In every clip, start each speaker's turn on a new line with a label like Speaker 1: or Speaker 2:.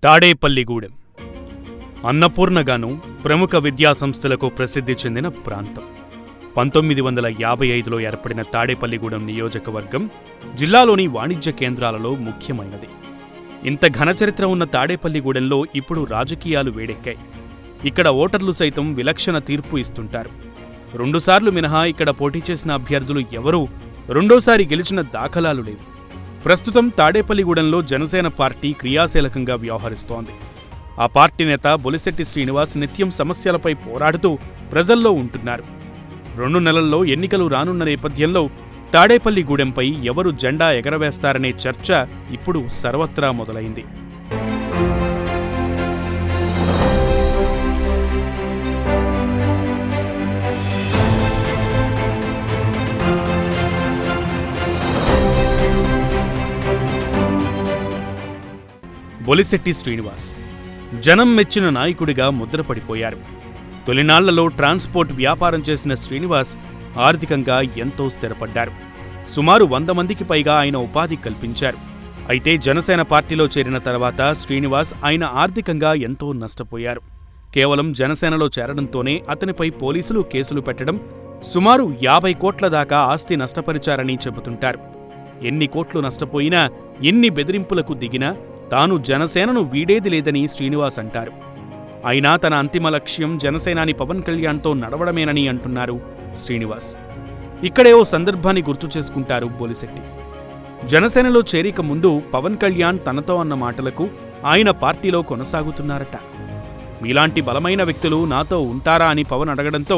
Speaker 1: తాడేపల్లిగూడెం అన్నపూర్ణగాను ప్రముఖ విద్యాసంస్థలకు ప్రసిద్ధి చెందిన ప్రాంతం. 1955లో ఏర్పడిన తాడేపల్లిగూడెం నియోజకవర్గం జిల్లాలోని వాణిజ్య కేంద్రాలలో ముఖ్యమైనది. ఇంత ఘనచరిత్ర ఉన్న తాడేపల్లిగూడెంలో ఇప్పుడు రాజకీయాలు వేడెక్కాయి. ఇక్కడ ఓటర్లు సైతం విలక్షణ తీర్పు ఇస్తుంటారు. 2 సార్లు మినహా ఇక్కడ పోటీ చేసిన అభ్యర్థులు ఎవరూ రెండోసారి గెలిచిన దాఖలాలు లేవు. ప్రస్తుతం తాడేపల్లిగూడెంలో జనసేన పార్టీ క్రియాశీలకంగా వ్యవహరిస్తోంది. ఆ పార్టీ నేత బొలిశెట్టి శ్రీనివాస్ నిత్యం సమస్యలపై పోరాడుతూ ప్రజల్లో ఉంటున్నారు. 2 నెలల్లో ఎన్నికలు రానున్న నేపథ్యంలో తాడేపల్లిగూడెంపై ఎవరు జెండా ఎగరవేస్తారనే చర్చ ఇప్పుడు సర్వత్రా మొదలైంది. బొలిశెట్టి శ్రీనివాస్ జనం మెచ్చిన నాయకుడిగా ముద్రపడిపోయారు. తొలినాళ్లలో ట్రాన్స్పోర్ట్ వ్యాపారం చేసిన శ్రీనివాస్ ఆర్థికంగా ఎంతో స్థిరపడ్డారు. సుమారు 100 మందికి పైగా ఆయన ఉపాధి కల్పించారు. అయితే జనసేన పార్టీలో చేరిన తర్వాత శ్రీనివాస్ ఆయన ఆర్థికంగా ఎంతో నష్టపోయారు. కేవలం జనసేనలో చేరడంతోనే అతనిపై పోలీసులు కేసులు పెట్టడం, సుమారు 50 కోట్ల దాకా ఆస్తి నష్టపరిచారని చెబుతుంటారు. ఎన్ని కోట్లు నష్టపోయినా, ఎన్ని బెదిరింపులకు దిగినా తాను జనసేనను వీడేది లేదని శ్రీనివాస్ అంటారు. అయినా తన అంతిమ లక్ష్యం జనసేనాని పవన్ కళ్యాణ్తో నడవడమేనని అంటున్నారు శ్రీనివాస్. ఇక్కడే ఓ సందర్భాన్ని గుర్తు చేసుకుంటారు బొలిశెట్టి. జనసేనలో చేరిక ముందు పవన్ కళ్యాణ్ తనతో అన్న మాటలకు ఆయన పార్టీలో కొనసాగుతున్నారట. మీలాంటి బలమైన వ్యక్తులు నాతో ఉంటారా అని పవన్ అడగడంతో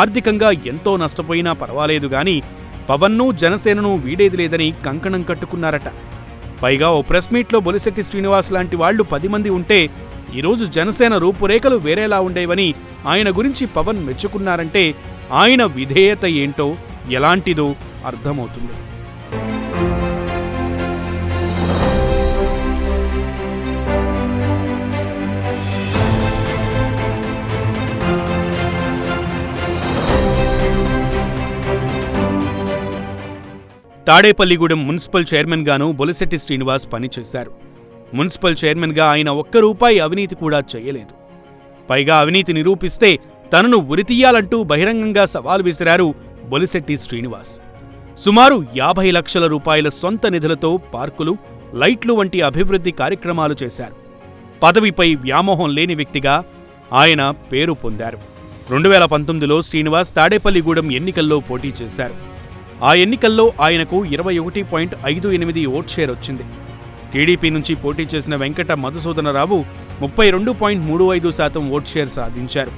Speaker 1: ఆర్థికంగా ఎంతో నష్టపోయినా పర్వాలేదు గాని పవన్ను జనసేనను వీడేది లేదని కంకణం కట్టుకున్నారట. పైగా ఓ ప్రెస్ మీట్లో బొలిశెట్టి శ్రీనివాస్ లాంటి వాళ్లు 10 మంది ఉంటే ఈరోజు జనసేన రూపురేఖలు వేరేలా ఉండేవని ఆయన గురించి పవన్ మెచ్చుకున్నారంటే ఆయన విధేయత ఏంటో, ఎలాంటిదో అర్థమవుతుంది. తాడేపల్లిగూడెం మున్సిపల్ చైర్మన్గానూ బొలిశెట్టి శ్రీనివాస్ పనిచేశారు. మున్సిపల్ చైర్మన్గా ఆయన ₹1 అవినీతి కూడా చేయలేదు. పైగా అవినీతి నిరూపిస్తే తనను ఉరితీయాలంటూ బహిరంగంగా సవాల్ విసిరారు బొలిశెట్టి శ్రీనివాస్. సుమారు ₹50 లక్షల సొంత నిధులతో పార్కులు, లైట్లు వంటి అభివృద్ధి కార్యక్రమాలు చేశారు. పదవిపై వ్యామోహం లేని వ్యక్తిగా ఆయన పేరు పొందారు. 2019లో శ్రీనివాస్ తాడేపల్లిగూడెం ఎన్నికల్లో పోటీ చేశారు. ఆ ఎన్నికల్లో ఆయనకు 21.58 ఓట్ షేర్ వచ్చింది. టీడీపీ నుంచి పోటీ చేసిన వెంకట మధుసూదనరావు 32.35% ఓట్ షేర్ సాధించారు.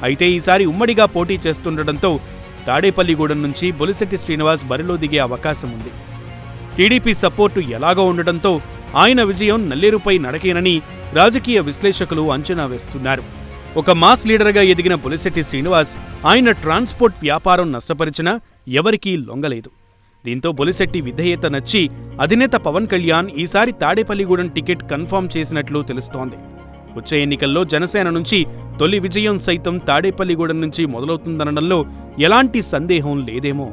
Speaker 1: అయితే ఈసారి ఉమ్మడిగా పోటీ చేస్తుండటంతో తాడేపల్లిగూడెం నుంచి బొలిశెట్టి శ్రీనివాస్ బరిలో దిగే అవకాశం ఉంది. టీడీపీ సపోర్టు ఎలాగో ఉండటంతో ఆయన విజయం నల్లేరుపై నడకేనని రాజకీయ విశ్లేషకులు అంచనా వేస్తున్నారు. ఒక మాస్ లీడర్గా ఎదిగిన బొలిశెట్టి శ్రీనివాస్ ఆయన ట్రాన్స్పోర్ట్ వ్యాపారం నష్టపరిచినా ఎవరికీ లొంగలేదు. దీంతో బొలిశెట్టి విధేయత నచ్చి అధినేత పవన్ కళ్యాణ్ ఈసారి తాడేపల్లిగూడెం టికెట్ కన్ఫర్మ్ చేసినట్లు తెలుస్తోంది. వచ్చే ఎన్నికల్లో జనసేన నుంచి తొలి విజయం సైతం తాడేపల్లిగూడెం నుంచి మొదలవుతుందనడంలో ఎలాంటి సందేహం లేదేమో.